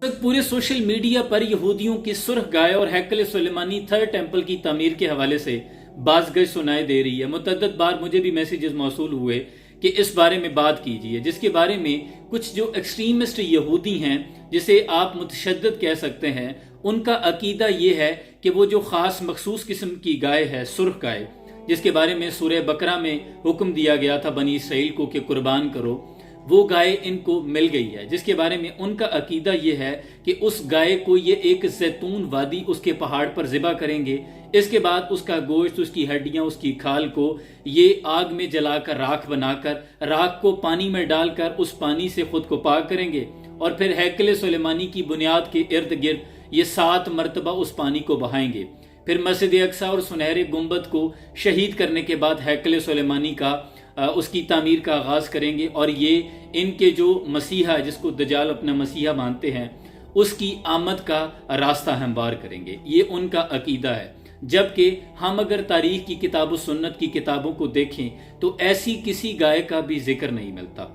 पूरे social media पर यहूदियों की सुर्ख गाय और हैकल सुलेमानी थर्ड टेंपल की तामीर के हवाले से बाज़गश सुनाई दे रही है। मुतअद्दिद बार मुझे भी मैसेजेस मौसूल हुए कि इस बारे में बात कीजिए, जिसके बारे में कुछ जो एक्सट्रीमिस्ट यहूदी हैं, जिसे आप मुतशद्दिद कह सकते हैं, उनका अकीदा ये है कि वो जो ख़ास मखसूस किस्म की गाय है, सुर्ख गाय, जिसके बारे में सूरह बकरा में हुक्म दिया गया था बनी इसराइल को कि कुर्बान करो, वो गाय इनको मिल गई है। जिसके बारे में उनका अकीदा ये है कि उस गाय को ये एक जैतून वादी उसके पहाड़ पर ज़िबा करेंगे। इसके बाद उसका गोश्त, उसकी हड्डियां, उसकी खाल को ये आग में जलाकर राख बनाकर, राख को पानी में डालकर उस पानी से खुद को पाक करेंगे और फिर हैकल सुलेमानी की बुनियाद के इर्द गिर्द ये 7 मरतबा उस पानी को बहाएंगे। फिर मस्जिद अक्सा और सुनहरे गुंबद को शहीद करने के बाद हैकल सुलेमानी का उसकी तामीर का आगाज करेंगे और ये इनके जो मसीहा, जिसको दजाल अपना मसीहा मानते हैं, उसकी आमद का रास्ता हमवार करेंगे। ये उनका अकीदा है। जबकि हम अगर तारीख की किताब सुन्नत की किताबों को देखें तो ऐसी किसी गाय का भी जिक्र नहीं मिलता।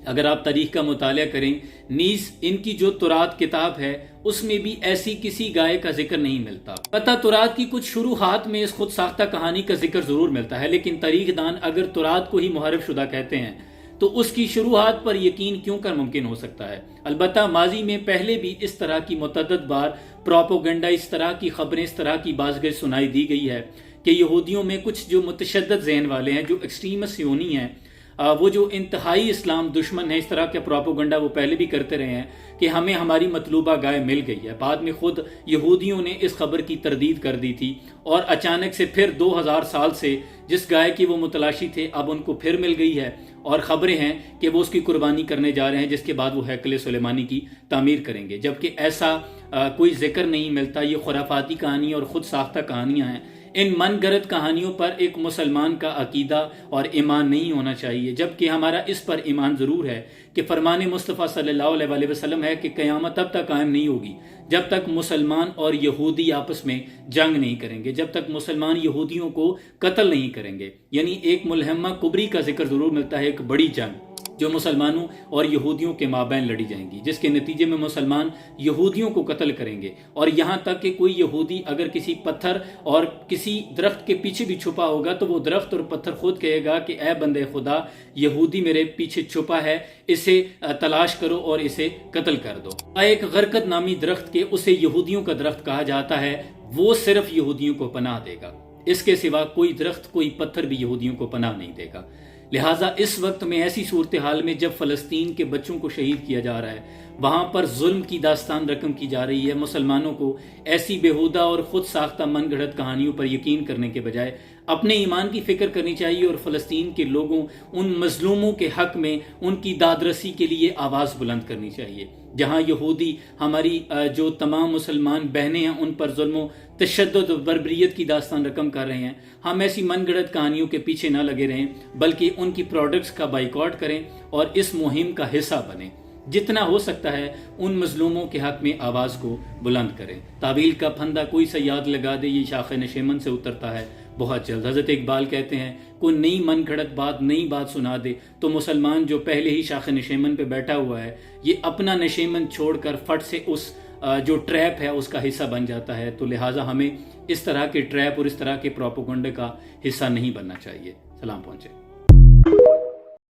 अगर आप तारीख का मुताला करें, नीज इनकी जो तुरात किताब है उसमें भी ऐसी किसी गाय का जिक्र नहीं मिलता। पता तुरात की कुछ शुरुआत में इस खुद साख्ता कहानी का जिक्र जरूर मिलता है, लेकिन तारीखदान अगर तुरात को ही मुहर्रफ शुदा कहते हैं तो उसकी शुरुआत पर यकीन क्यों कर मुमकिन हो सकता है। अलबत्ता माजी में पहले भी इस तरह की मुतअद्दिद बार प्रोपोगंडा, इस तरह की खबरें, इस तरह की बाज़गश सुनाई दी गई है कि यहूदियों में कुछ जो मुतशद्दिद ज़हन वाले हैं, जो एक्सट्रीमिस्ट योनी हैं, वो जो इंतहाई इस्लाम दुश्मन है, इस तरह के प्रोपोगंडा वो पहले भी करते रहे हैं कि हमें हमारी मतलूबा गाय मिल गई है। बाद में खुद यहूदियों ने इस खबर की तरदीद कर दी थी और अचानक से फिर 2000 साल से जिस गाय की वो मुतलाशी थे, अब उनको फिर मिल गई है और खबरें हैं कि वो उसकी कुर्बानी करने जा रहे हैं, जिसके बाद वो हैकल सुलेमानी की तामीर करेंगे। जबकि ऐसा कोई जिक्र नहीं मिलता। ये खुराफाती कहानी और खुद साख्ता कहानियां हैं। इन मन गरत कहानियों पर एक मुसलमान का अकीदा और ईमान नहीं होना चाहिए, जबकि हमारा इस पर ईमान ज़रूर है कि फरमान मुस्तफ़ा सल्लल्लाहु अलैहि वसल्लम है कि क़यामत तब तक कायम नहीं होगी जब तक मुसलमान और यहूदी आपस में जंग नहीं करेंगे, जब तक मुसलमान यहूदियों को कत्ल नहीं करेंगे। यानी एक मुलहमा कुबरी का जिक्र ज़रूर मिलता है, एक बड़ी जंग जो मुसलमानों और यहूदियों के माबैन लड़ी जाएंगी, जिसके नतीजे में मुसलमान यहूदियों को कत्ल करेंगे। और यहाँ तक कि कोई यहूदी अगर किसी पत्थर और किसी दरख्त के पीछे भी छुपा होगा तो वो दरख्त और पत्थर खुद कहेगा कि ऐ बंदे खुदा, यहूदी मेरे पीछे छुपा है, इसे तलाश करो और इसे कत्ल कर दो। एक गरकत नामी दरख्त के, उसे यहूदियों का दरख्त कहा जाता है, वो सिर्फ यहूदियों को पनाह देगा। इसके सिवा कोई दरख्त, कोई पत्थर भी यहूदियों को पनाह नहीं देगा। लिहाजा इस वक्त में ऐसी सूरत हाल में जब फ़लस्तीन के बच्चों को शहीद किया जा रहा है, वहाँ पर जुल्म की दास्तान रकम की जा रही है, मुसलमानों को ऐसी बेहुदा और खुद साख्ता मन गढ़ंत कहानियों पर यकीन करने के बजाय अपने ईमान की फिक्र करनी चाहिए और फ़लस्तीन के लोगों, उन मजलूमों के हक में उनकी दादरसी के लिए आवाज़ बुलंद करनी चाहिए। जहाँ यहूदी हमारी जो तमाम मुसलमान बहनें हैं उन पर जुल्म, तशद्दुद, बर्बरियत की दास्तान रकम कर रहे हैं, हम ऐसी मनगढ़ंत कहानियों के पीछे ना लगे रहें, बल्कि उनकी प्रोडक्ट्स का बाइकआउट करें और इस मुहिम का हिस्सा बने। जितना हो सकता है उन मजलूमों के हक में आवाज़ को बुलंद करें। तावील का फंदा कोई सा याद लगा दे, ये शाख नशेमन से उतरता है बहुत जल्द। हज़रत इकबाल कहते हैं, कोई नई मन घड़त बात, नई बात सुना दे तो मुसलमान जो पहले ही शाख नशेमन पे बैठा हुआ है, ये अपना नशेमन छोड़कर फट से उस जो ट्रैप है उसका हिस्सा बन जाता है। तो लिहाजा हमें इस तरह के ट्रैप और इस तरह के प्रोपोगंडे का हिस्सा नहीं बनना चाहिए। सलाम पहुँचे।